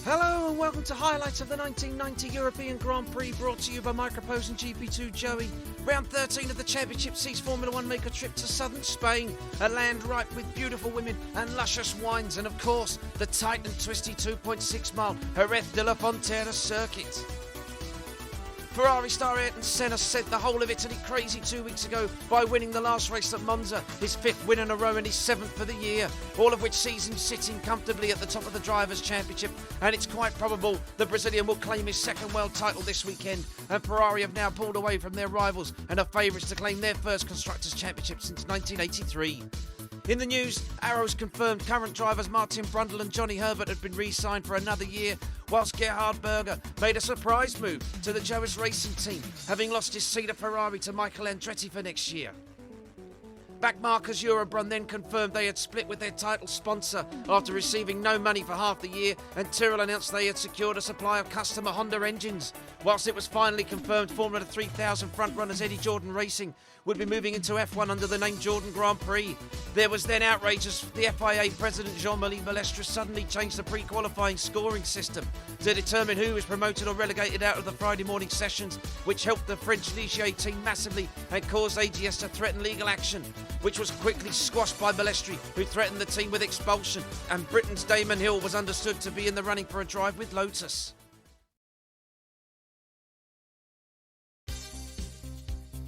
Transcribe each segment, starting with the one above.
Hello and welcome to highlights of the 1990 European Grand Prix, brought to you by Microprose and GP2Joey. Round 13 of the championship sees Formula One make a trip to southern Spain, a land ripe with beautiful women and luscious wines, and of course the tight and twisty 2.6 mile Jerez de la Frontera circuit. Ferrari star Ayrton Senna sent the whole of Italy crazy 2 weeks ago by winning the last race at Monza, his 5th win in a row and his 7th for the year, all of which sees him sitting comfortably at the top of the Drivers' Championship, and it's quite probable the Brazilian will claim his 2nd world title this weekend, and Ferrari have now pulled away from their rivals and are favourites to claim their first Constructors' Championship since 1983. In the news, Arrows confirmed current drivers Martin Brundle and Johnny Herbert had been re-signed for another year, whilst Gerhard Berger made a surprise move to the Jerez racing team, having lost his seat at Ferrari to Michael Andretti for next year. Backmarkers Eurobrun then confirmed they had split with their title sponsor after receiving no money for half the year, and Tyrrell announced they had secured a supply of customer Honda engines. Whilst it was finally confirmed Formula 3000 frontrunners Eddie Jordan Racing would be moving into F1 under the name Jordan Grand Prix, there was then outrage as the FIA president Jean-Marie Balestre suddenly changed the pre-qualifying scoring system to determine who was promoted or relegated out of the Friday morning sessions, which helped the French Ligier team massively and caused AGS to threaten legal action, which was quickly squashed by Balestre, who threatened the team with expulsion, and Britain's Damon Hill was understood to be in the running for a drive with Lotus.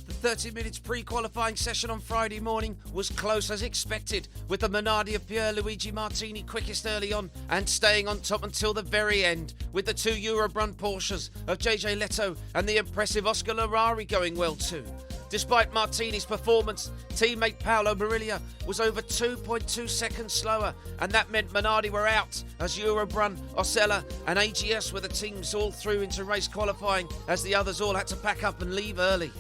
The 30 minutes pre-qualifying session on Friday morning was close as expected, with the Minardi of Pierluigi Martini quickest early on and staying on top until the very end, with the 2 Eurobrun Porsches of JJ Leto and the impressive Oscar Larrari going well too. Despite Martini's performance, teammate Paolo Marilia was over 2.2 seconds slower, and that meant Minardi were out as Eurobrun, Osella and AGS were the teams all through into race qualifying, as the others all had to pack up and leave early.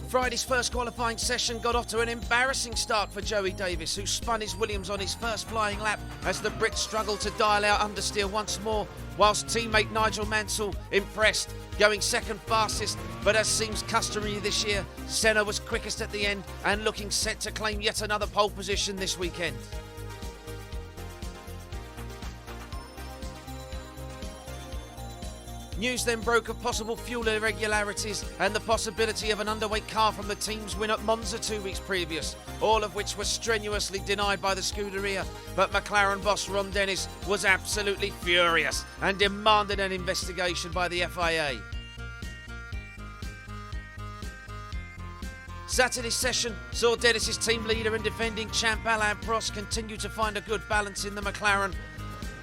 Friday's first qualifying session got off to an embarrassing start for Joey Davis, who spun his Williams on his first flying lap as the Brit struggled to dial out understeer once more, whilst teammate Nigel Mansell impressed, going 2nd fastest, but as seems customary this year, Senna was quickest at the end and looking set to claim yet another pole position this weekend. News then broke of possible fuel irregularities and the possibility of an underweight car from the team's win at Monza 2 weeks previous, all of which was strenuously denied by the Scuderia, but McLaren boss Ron Dennis was absolutely furious and demanded an investigation by the FIA. Saturday's session saw Dennis's team leader and defending champ Alain Prost continue to find a good balance in the McLaren,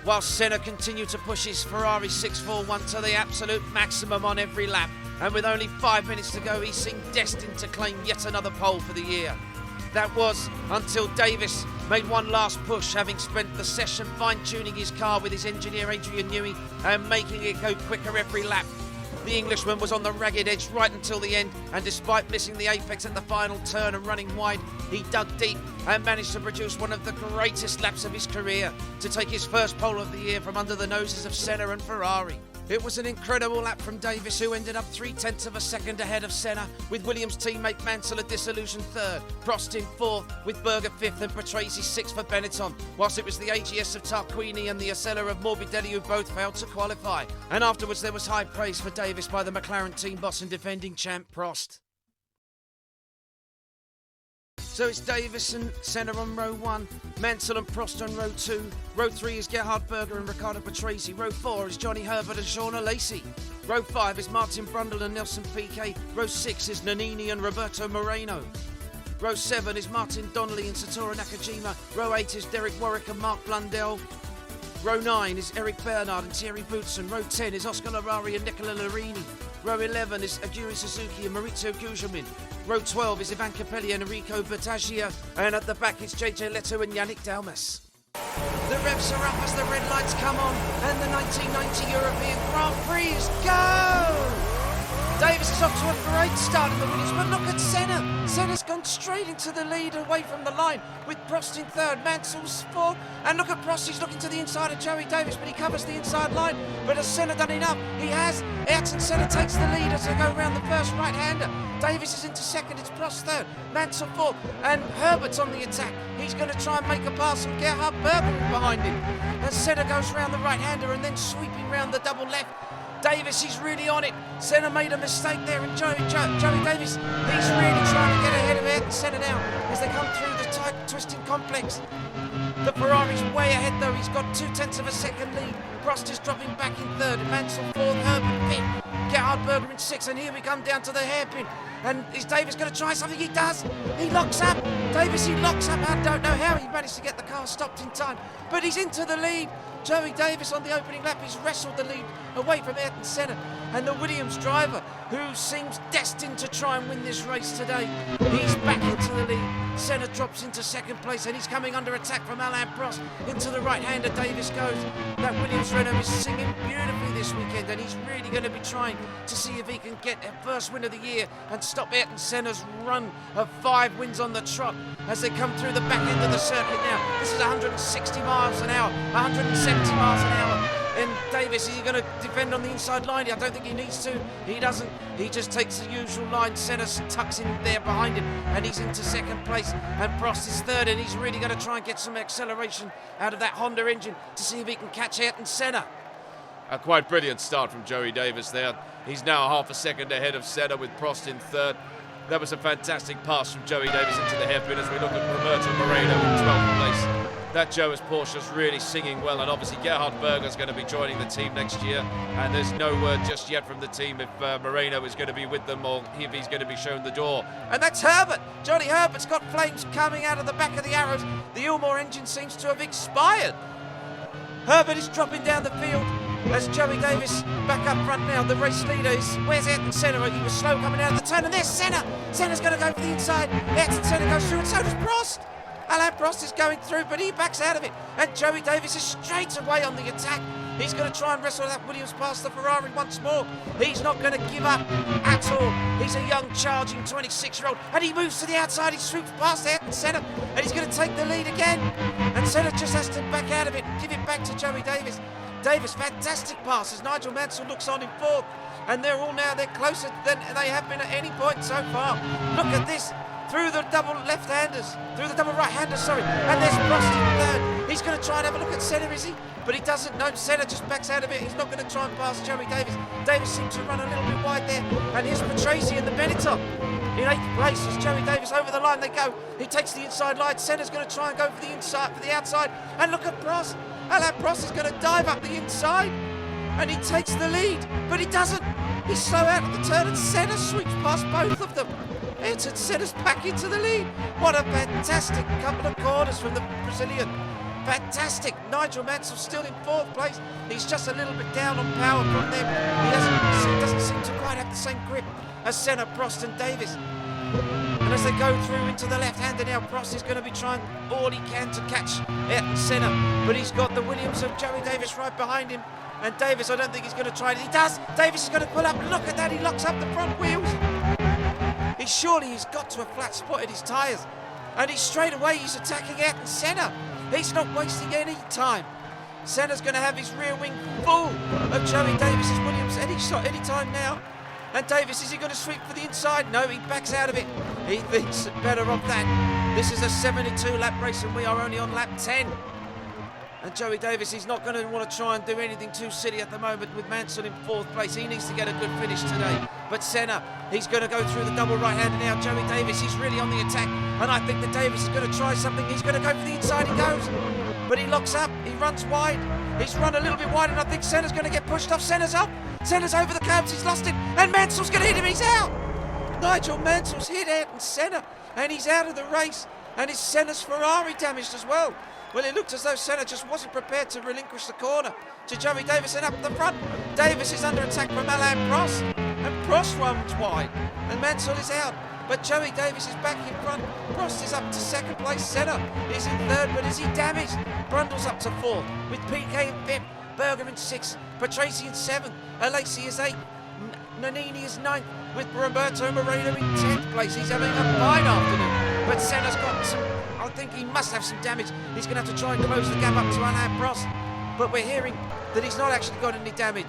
whilst Senna continued to push his Ferrari 641 to the absolute maximum on every lap, and with only 5 minutes to go he seemed destined to claim yet another pole for the year. That was until Davis made one last push, having spent the session fine-tuning his car with his engineer Adrian Newey and making it go quicker every lap. The Englishman was on the ragged edge right until the end, and despite missing the apex at the final turn and running wide, he dug deep and managed to produce one of the greatest laps of his career to take his first pole of the year from under the noses of Senna and Ferrari. It was an incredible lap from Davis, who ended up 0.3 of a second ahead of Senna, with Williams teammate Mansell a disillusioned 3rd, Prost in 4th, with Berger 5th and Patrese 6th for Benetton, whilst it was the AGS of Tarquini and the Osella of Morbidelli who both failed to qualify. And afterwards there was high praise for Davis by the McLaren team boss and defending champ Prost. So it's Davis and Senna on row 1, Mansell and Prost on row 2, row 3 is Gerhard Berger and Riccardo Patrese, row 4 is Johnny Herbert and Shauna Lacey, row 5 is Martin Brundle and Nelson Piquet, row 6 is Nannini and Roberto Moreno, row 7 is Martin Donnelly and Satoru Nakajima, row 8 is Derek Warwick and Mark Blundell, row 9 is Eric Bernard and Thierry Boutsen, row 10 is Oscar Larrari and Nicola Larini, row 11 is Aguri Suzuki and Maurizio Gugelmin, row 12 is Ivan Capelli and Enrico Bertaggia, and at the back it's JJ Leto and Yannick Dalmas. The revs are up as the red lights come on, and the 1990 European Grand Prix is go! Davis Davis is off to a great start in the Williams, but look at Senna. Senna's gone straight into the lead away from the line with Prost in third, Mansell's fourth. And look at Prost, he's looking to the inside of Joey Davis, but he covers the inside line. But has Senna done enough? He has. Ayrton Senna takes the lead as they go around the first right-hander. Davis is into second, it's Prost third, Mansell fourth, and Herbert's on the attack. He's going to try and make a pass from Gerhard Berger behind him. As Senna goes round the right-hander and then sweeping round the double left. Davis, he's really on it. Senna made a mistake there, and Joey Davis, he's really trying to get ahead of Ayrton Senna now as they come through the tight twisting complex. The Ferrari's way ahead though, he's got 0.2 of a second lead. Prost is dropping back in third, Mansell fourth, Herbert fifth, Gerhard Berger in sixth, and here we come down to the hairpin. And is Davis going to try something? He does. He locks up. Davis, he locks up. I don't know how he managed to get the car stopped in time, but he's into the lead. Joey Davis on the opening lap, he's wrestled the lead away from Ayrton Senna. And the Williams driver, who seems destined to try and win this race today, he's back into the lead. Senna drops into second place, and he's coming under attack from Alain Prost. Into the right-hander Davis goes. That Williams Renault is singing beautifully this weekend, and he's really going to be trying to see if he can get a first win of the year and stop Ayrton Senna's run of 5 wins on the trot as they come through the back end of the circuit now. This is 160 miles an hour, 170 miles an hour. And Davis, is he going to defend on the inside line? I don't think he needs to. He doesn't. He just takes the usual line. Senna tucks in there behind him, and he's into second place. And Prost is third, and he's really going to try and get some acceleration out of that Honda engine to see if he can catch Ayrton Senna. A quite brilliant start from Joey Davis there. He's now half a second ahead of Senna with Prost in third. That was a fantastic pass from Joey Davis into the hairpin as we look at Roberto Moreno in 12th place. That Jerez Porsche's really singing well, and obviously Gerhard Berger's going to be joining the team next year, and there's no word just yet from the team if Moreno is going to be with them or if he's going to be shown the door. And that's Herbert. Johnny Herbert's got flames coming out of the back of the arrows. The Ilmor engine seems to have expired. Herbert is dropping down the field as Joey Davis back up front now. The race leader is, where's Ayrton Senna? He was slow coming out of the turn, and there's Senna. Senna's going to go for the inside. Ayrton Senna goes through, and so does Prost. Alain Prost is going through, but he backs out of it. And Joey Davis is straight away on the attack. He's going to try and wrestle that Williams past the Ferrari once more. He's not going to give up at all. He's a young, charging 26-year-old. And he moves to the outside. He swoops past Ayrton Senna. And he's going to take the lead again. And Senna just has to back out of it and give it back to Joey Davis. Davis, fantastic passes. Nigel Mansell looks on in fourth. And they're closer than they have been at any point so far. Look at this. Through the double left-handers, through the double right-handers, sorry. And there's Prost in third. He's going to try and have a look at Senna, is he? But he doesn't. No, Senna just backs out of it. He's not going to try and pass Joey Davis. Davis seems to run a little bit wide there. And here's Patrese and the Benetton in 8th place as Joey Davis over the line they go. He takes the inside line. Senna's going to try and go for the inside, for the outside. And look at Prost. Alain Prost is going to dive up the inside. And he takes the lead, but he doesn't. He's slow out of the turn, and Senna sweeps past both of them. Ayrton Senna's back into the lead. What a fantastic couple of corners from the Brazilian. Fantastic. Nigel Mansell still in 4th place. He's just a little bit down on power from them. He doesn't seem to quite have the same grip as Senna, Prost and Davis. And as they go through into the left-hander now, Prost is going to be trying all he can to catch Ayrton Senna. But he's got the Williams of Joey Davis right behind him. And Davis, I don't think he's going to try it. He does. Davis is going to pull up. Look at that. He locks up the front wheels. He's got to have flat spotted his tyres. And he's attacking Ayrton Senna. He's not wasting any time. Senna's going to have his rear wing full of Joey Davis's Williams any time now. And Davis, is he going to sweep for the inside? No, he backs out of it. He thinks better of that. This is a 72-lap race and we are only on lap 10. And Joey Davis, he's not going to want to try and do anything too silly at the moment with Mansell in 4th place. He needs to get a good finish today. But Senna, he's going to go through the double right-hander now. Joey Davis, he's really on the attack. And I think that Davis is going to try something. He's going to go for the inside. He goes. But he locks up. He runs wide. He's run a little bit wide, and I think Senna's going to get pushed off. Senna's up. Senna's over the curbs. He's lost it. And Mansell's going to hit him. He's out. Nigel Mansell's hit Ayrton Senna. And he's out of the race. And is Senna's Ferrari damaged as well? Well, it looked as though Senna just wasn't prepared to relinquish the corner to Joey Davis and up the front. Davis is under attack from Alain Prost, and Prost runs wide, and Mansell is out. But Joey Davis is back in front. Prost is up to 2nd place. Senna is in 3rd, but is he damaged? Brundle's up to 4th, with PK in 5th, Berger in 6th, Patrese in 7th, Alesi is 8th, Nannini is 9th, with Roberto Moreno in 10th place. He's having a fine afternoon, but Senna's got some, I think he must have some damage. He's going to have to try and close the gap up to Alain Prost, but we're hearing that he's not actually got any damage.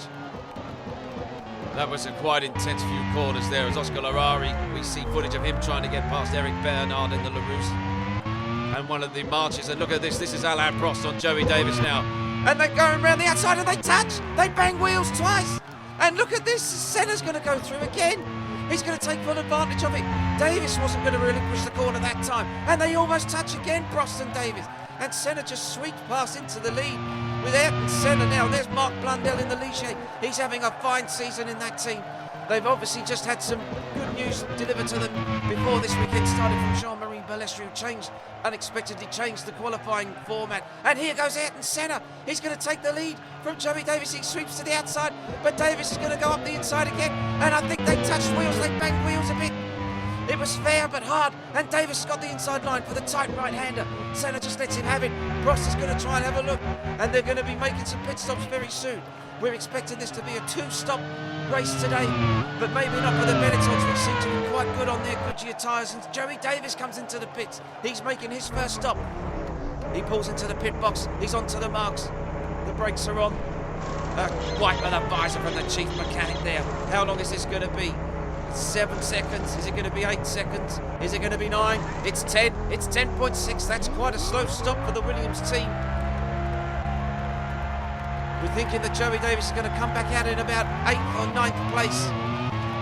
That was a quite intense few corners there as Oscar Ferrari. We see footage of him trying to get past Eric Bernard in the LaRousse. And one of the marches, and look at this is Alain Prost on Joey Davis now. And they're going around the outside and they touch, they bang wheels twice. And look at this, Senna's going to go through again. He's going to take full advantage of it. Davis wasn't going to relinquish the corner that time. And they almost touch again, Prost and Davis. And Senna just sweeps past into the lead. With Ayrton Senna now, there's Marc Blundell in the Ligier. He's having a fine season in that team. They've obviously just had some good news delivered to them before this weekend started from Jean-Marie Balestre, who unexpectedly changed the qualifying format. And here goes Ayrton Senna. He's going to take the lead from Joey Davis. He sweeps to the outside, but Davis is going to go up the inside again. And I think they touched wheels, they banged wheels a bit. It was fair but hard, and Davis got the inside line for the tight right-hander. Senna just lets him have it. Prost is going to try and have a look, and they're going to be making some pit stops very soon. We're expecting this to be a 2-stop race today, but maybe not for the Benettons, which seem to be quite good on their Goodyear tyres. And Joey Davis comes into the pits. He's making his first stop. He pulls into the pit box. He's onto the marks. The brakes are on. Wipe with a visor from the chief mechanic there. How long is this going to be? 7 seconds. Is it going to be 8 seconds? Is it going to be 9? It's 10. It's 10.6. That's quite a slow stop for the Williams team. We're thinking that Joey Davis is going to come back out in about 8th or 9th place.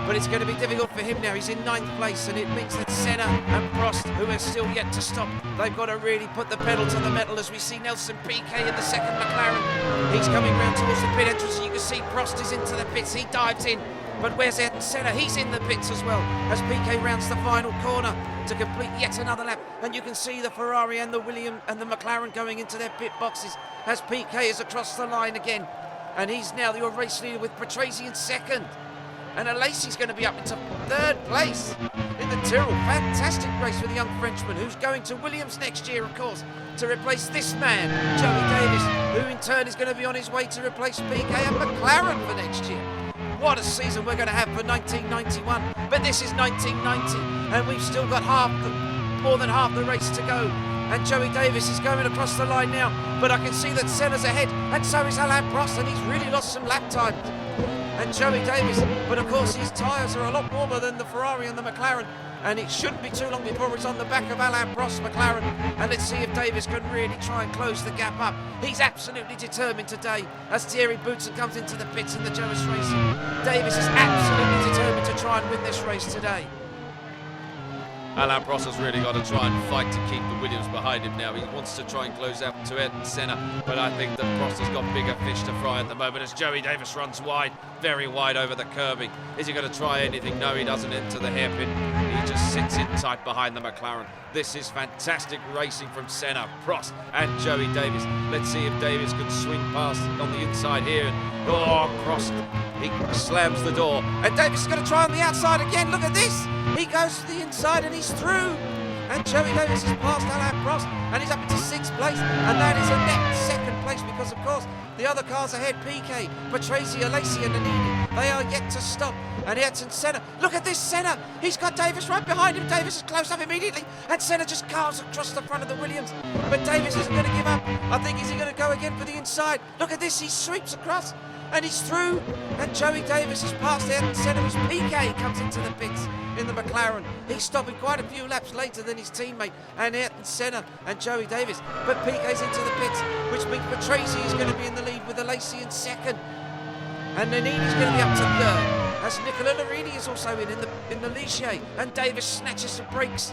But it's going to be difficult for him now. He's in 9th place, and it means that Senna and Prost, who are still yet to stop, they've got to really put the pedal to the metal as we see Nelson Piquet in the second McLaren. He's coming round towards the pit entrance. You can see Prost is into the pits. He dives in. But where's Ayrton Senna? He's in the pits as well as Piquet rounds the final corner to complete yet another lap. And you can see the Ferrari and the Williams and the McLaren going into their pit boxes as Piquet is across the line again. And he's now your race leader with Patrese in second. And Alesi's going to be up into 3rd place in the Tyrrell. Fantastic race for the young Frenchman, who's going to Williams next year, of course, to replace this man, Joey Davis, who in turn is going to be on his way to replace Piquet and McLaren for next year. What a season we're going to have for 1991. But this is 1990, and we've still got more than half the race to go. And Joey Davis is going across the line now, but I can see that Senna's ahead, and so is Alain Prost, and he's really lost some lap time. And Joey Davis, but of course his tyres are a lot warmer than the Ferrari and the McLaren, and it shouldn't be too long before it's on the back of Alain Prost's McLaren. And let's see if Davis can really try and close the gap up. He's absolutely determined today as Thierry Boutsen comes into the pits in the Jerez Racing. Davis is absolutely determined to try and win this race today. Alain Prost has really got to try and fight to keep the Williams behind him now. He wants to try and close out to Ayrton Senna, but I think that Prost has got bigger fish to fry at the moment as Joey Davis runs wide, very wide over the curbing. Is he going to try anything? No, he doesn't enter the hairpin. He just sits in tight behind the McLaren. This is fantastic racing from Senna, Prost and Joey Davis. Let's see if Davis can swing past on the inside here. Oh, Prost, he slams the door. And Davis is going to try on the outside again. Look at this. He goes to the inside and he's through. And Joey Davis has passed Alain Prost and he's up into 6th place. And that is a net 2nd place because, of course, the other cars ahead, Piquet, Patrese, Alesi and Nannini, they are yet to stop. And Ayrton Senna, look at this Senna. He's got Davis right behind him. Davis is close up immediately. And Senna just carves across the front of the Williams. But Davis isn't going to give up. I think he's going to go again for the inside. Look at this. He sweeps across. And he's through, and Joey Davis has passed Ayrton Senna as Piquet comes into the pits in the McLaren. He's stopping quite a few laps later than his teammate, and Ayrton Senna and Joey Davis. But Piquet's into the pits, which means Patrese is going to be in the lead with Alesi in 2nd. And Nannini's going to be up to 3rd, as Nicola Larini is also in the Ligier, and Davis snatches some brakes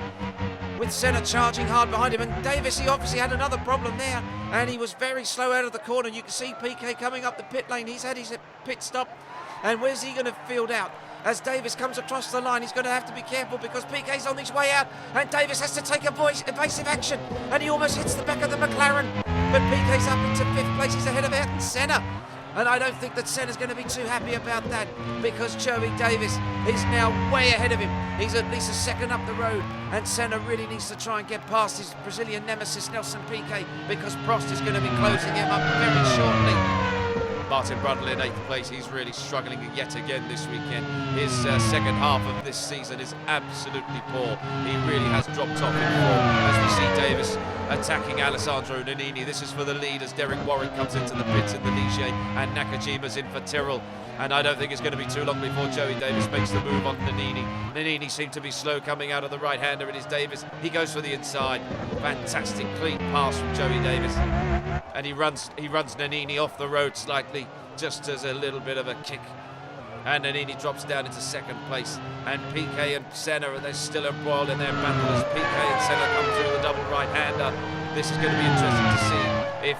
with Senna charging hard behind him. And Davis, he obviously had another problem there, and he was very slow out of the corner. You can see Piquet coming up the pit lane. He's had his pit stop, and where's he going to field out? As Davis comes across the line, he's going to have to be careful because Piquet's on his way out, and Davis has to take evasive action, and he almost hits the back of the McLaren. But Piquet's up into 5th place. He's ahead of Ayrton Senna. And I don't think that Senna's going to be too happy about that because Joey Davis is now way ahead of him. He's at least a 2nd up the road, and Senna really needs to try and get past his Brazilian nemesis Nelson Piquet because Prost is going to be closing him up very shortly. Martin Brundle in 8th place. He's really struggling yet again this weekend. His second half of this season is absolutely poor. He really has dropped off in form as we see Davis attacking Alessandro Nannini. This is for the lead as Derek Warwick comes into the pits in the Ligier and Nakajima's in for Tyrrell. And I don't think it's going to be too long before Joey Davis makes the move on Nannini. Nannini seemed to be slow coming out of the right-hander. It is Davis. He goes for the inside. Fantastic clean pass from Joey Davis. And he runs Nannini off the road slightly, just as a little bit of a kick. And Nannini drops down into 2nd place. And Piquet and Senna, they're still embroiled in their battle as Piquet and Senna come through the double right-hander. This is going to be interesting to see if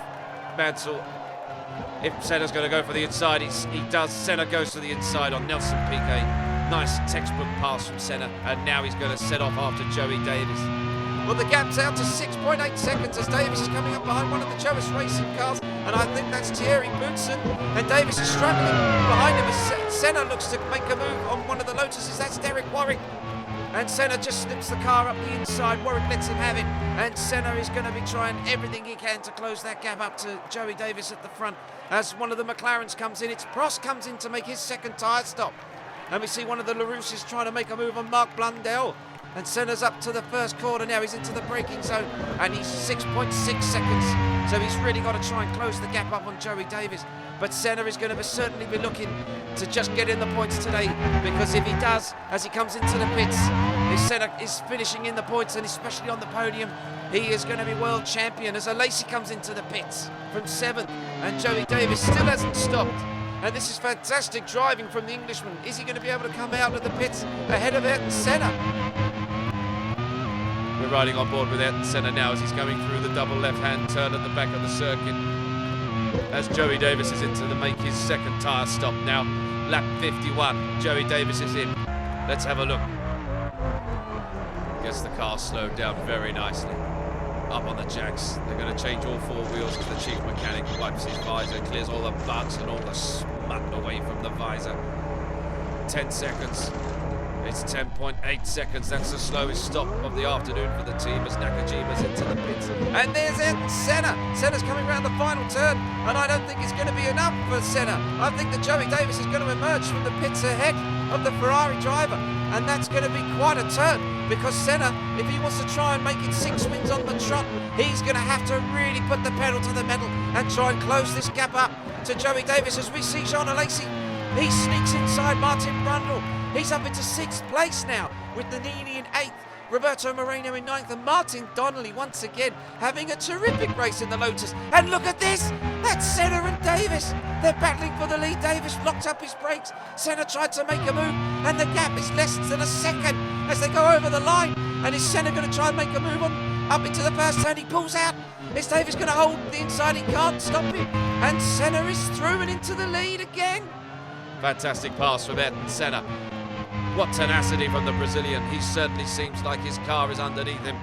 Senna's going to go for the inside. He does. Senna goes for the inside on Nelson Piquet. Nice textbook pass from Senna, and now he's going to set off after Joey Davis. Well, the gap's out to 6.8 seconds as Davis is coming up behind one of the Jerez racing cars, and I think that's Thierry Boutsen, and Davis is struggling behind him as Senna looks to make a move on one of the Lotuses. That's Derek Warwick. And Senna just slips the car up the inside. Warwick lets him have it. And Senna is going to be trying everything he can to close that gap up to Joey Davis at the front. As one of the McLarens comes in, it's Prost comes in to make his second tyre stop. And we see one of the LaRousses trying to make a move on Mark Blundell. And Senna's up to the first corner now. He's into the braking zone. And he's 6.6 seconds. So he's really got to try and close the gap up on Joey Davis. But Senna is going to certainly be looking to just get in the points today, because if he does, as he comes into the pits, if Senna is finishing in the points and especially on the podium, he is going to be world champion. As Alesi comes into the pits from 7th, and Joey Davis still hasn't stopped. And this is fantastic driving from the Englishman. Is he going to be able to come out of the pits ahead of Ayrton Senna? We're riding on board with Ayrton Senna now as he's going through the double left-hand turn at the back of the circuit. As Joey Davis is in to make his second tyre stop now. Lap 51, Joey Davis is in. Let's have a look. Gets the car slowed down very nicely. Up on the jacks. They're going to change all 4 wheels as the chief mechanic wipes his visor, clears all the bugs and all the smut away from the visor. 10 seconds. It's 10.8 seconds. That's the slowest stop of the afternoon for the team as Nakajima's into the pits. And there's Ayrton Senna. Senna's coming around the final turn, and I don't think it's going to be enough for Senna. I think that Joey Davis is going to emerge from the pits ahead of the Ferrari driver, and that's going to be quite a turn, because Senna, if he wants to try and make it 6 wins on the trot, he's going to have to really put the pedal to the metal and try and close this gap up to Joey Davis. As we see Jean Alesi, he sneaks inside Martin Brundle. He's up into 6th place now, with Nannini in 8th, Roberto Moreno in 9th, and Martin Donnelly once again having a terrific race in the Lotus. And look at this, that's Senna and Davis. They're battling for the lead. Davis locked up his brakes. Senna tried to make a move, and the gap is less than a second as they go over the line. And is Senna going to try and make a move on up into the first turn? He pulls out. Is Davis going to hold the inside? He can't stop him. And Senna is through and into the lead again. Fantastic pass from Ayrton Senna. What tenacity from the Brazilian. He certainly seems like his car is underneath him.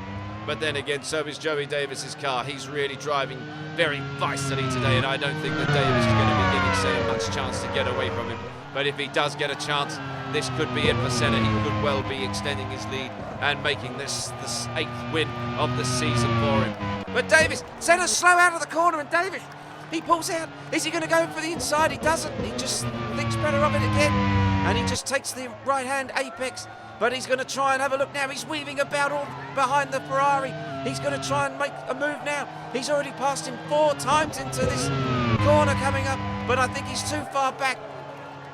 But then again, so is Joey Davis's car. He's really driving very viciously today, and I don't think that Davis is going to be giving Senna much chance to get away from him. But if he does get a chance, this could be it for Senna. He could well be extending his lead and making this the 8th win of the season for him. But Davis, Senna's slow out of the corner, and Davis, he pulls out. Is he going to go for the inside? He doesn't. He just thinks better of it again. And he just takes the right-hand apex. But he's going to try and have a look now. He's weaving about all behind the Ferrari. He's going to try and make a move now. He's already passed him 4 times into this corner coming up. But I think he's too far back.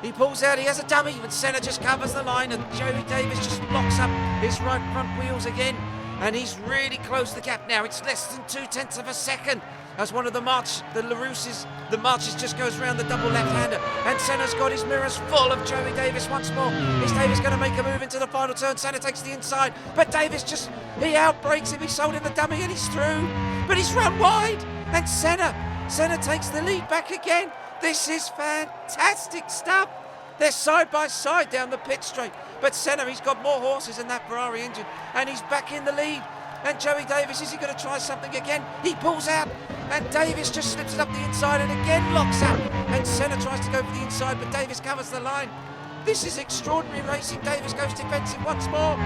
He pulls out. He has a dummy. And Senna just covers the line. And Joey Davis just locks up his right front wheels again. And he's really closed the gap now. It's less than 0.2 of a second. As one of the LaRousses, the Marches just goes round the double left-hander. And Senna's got his mirrors full of Joey Davis once more. Is Davis going to make a move into the final turn? Senna takes the inside, but Davis he outbrakes him. He sold him the dummy and he's through. But he's run wide. And Senna takes the lead back again. This is fantastic stuff. They're side by side down the pit straight. But Senna, he's got more horses in that Ferrari engine. And he's back in the lead. And Joey Davis, is he going to try something again? He pulls out, and Davis just slips it up the inside and again locks up. And Senna tries to go for the inside, but Davis covers the line. This is extraordinary racing. Davis goes defensive once more.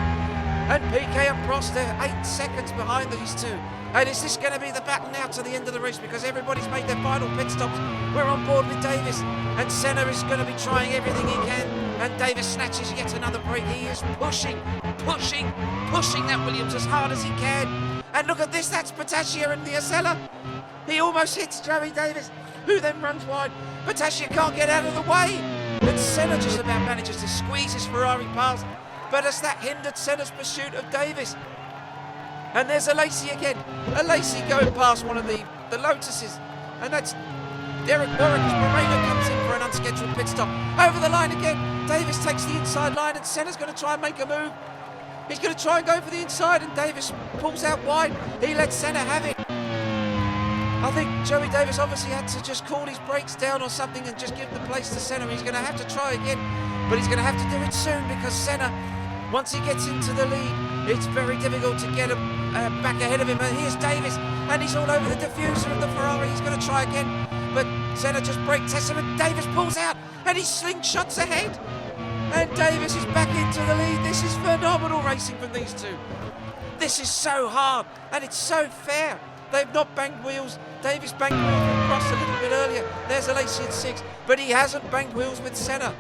And Piquet and Prost, they're 8 seconds behind these two. And is this going to be the battle now to the end of the race? Because everybody's made their final pit stops. We're on board with Davis. And Senna is going to be trying everything he can. And Davis snatches yet another break. He is pushing that Williams as hard as he can. And look at this, that's Patascia and the Acela. He almost hits Joey Davis, who then runs wide. Patascia can't get out of the way. And Senna just about manages to squeeze his Ferrari past. But has that hindered Senna's pursuit of Davis? And there's Alesi again. Alesi going past one of the Lotuses. And that's Derek Warwick as Moreno comes in for an unscheduled pit stop. Over the line again. Davis takes the inside line and Senna's going to try and make a move. He's going to try and go for the inside and Davis pulls out wide. He lets Senna have it. I think Joey Davis obviously had to just call his brakes down or something and just give the place to Senna. He's going to have to try again, but he's going to have to do it soon because Senna, once he gets into the lead, it's very difficult to get him back ahead of him. And here's Davis, and he's all over the diffuser of the Ferrari. He's going to try again, but Senna just brake tests him, and Davis pulls out, and he slingshots ahead. And Davis is back into the lead. This is phenomenal racing from these two. This is so hard, and it's so fair. They've not banged wheels. Davis banged wheels with Prost a little bit earlier. There's Alesi at 6, but he hasn't banged wheels with Senna.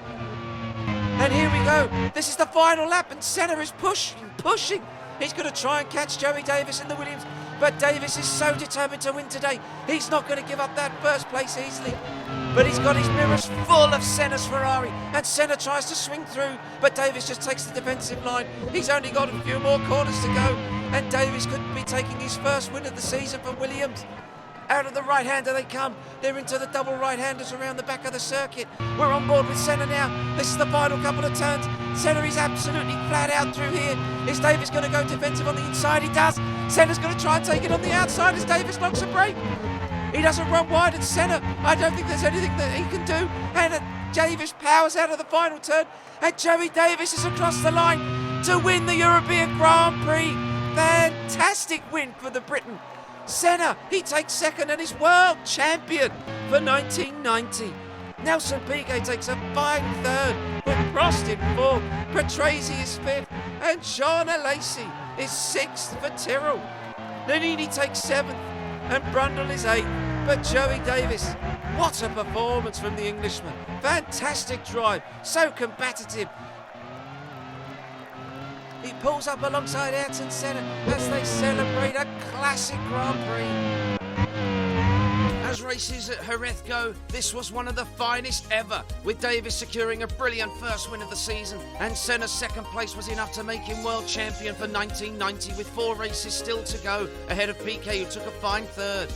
And here we go. This is the final lap, and Senna is pushing. He's going to try and catch Joey Davis in the Williams, but Davis is so determined to win today. He's not going to give up that first place easily. But he's got his mirrors full of Senna's Ferrari, and Senna tries to swing through, but Davis just takes the defensive line. He's only got a few more corners to go, and Davis could be taking his first win of the season for Williams. Out of the right-hander they come. They're into the double right-handers around the back of the circuit. We're on board with Senna now. This is the final couple of turns. Senna is absolutely flat out through here. Is Davis going to go defensive on the inside? He does. Senna's going to try and take it on the outside as Davis knocks a break. He doesn't run wide at Senna. I don't think there's anything that he can do. And Davis powers out of the final turn. And Joey Davis is across the line to win the European Grand Prix. Fantastic win for the Briton. Senna, he takes second and is world champion for 1990. Nelson Piquet takes a fine third, with Prost in fourth, Patrese is fifth, and Jean Alesi is sixth for Tyrrell. Nannini takes seventh, and Brundle is eighth, but Joey Davis, what a performance from the Englishman. Fantastic drive, so combative. He pulls up alongside Ayrton Senna as they celebrate a classic Grand Prix. As races at Jerez go, this was one of the finest ever, with Davis securing a brilliant first win of the season, and Senna's second place was enough to make him world champion for 1990, with 4 races still to go, ahead of Piquet, who took a fine third.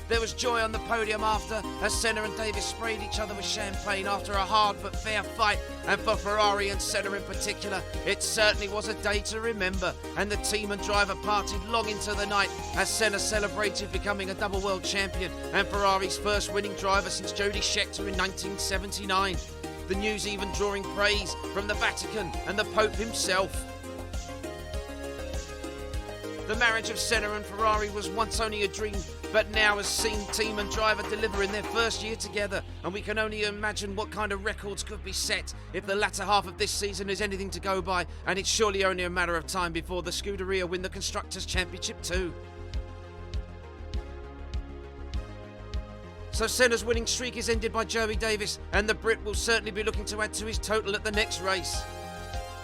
There was joy on the podium after, as Senna and Davis sprayed each other with champagne after a hard but fair fight, and for Ferrari and Senna in particular, it certainly was a day to remember, and the team and driver partied long into the night as Senna celebrated becoming a double world champion and Ferrari's first winning driver since Jody Scheckter in 1979. The news even drawing praise from the Vatican and the Pope himself. The marriage of Senna and Ferrari was once only a dream, but now has seen team and driver deliver in their first year together, and we can only imagine what kind of records could be set if the latter half of this season is anything to go by, and it's surely only a matter of time before the Scuderia win the Constructors' Championship too. So Senna's winning streak is ended by Joey Davis, and the Brit will certainly be looking to add to his total at the next race.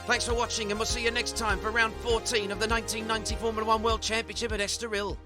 Thanks for watching, and we'll see you next time for round 14 of the 1990 Formula 1 World Championship at Estoril.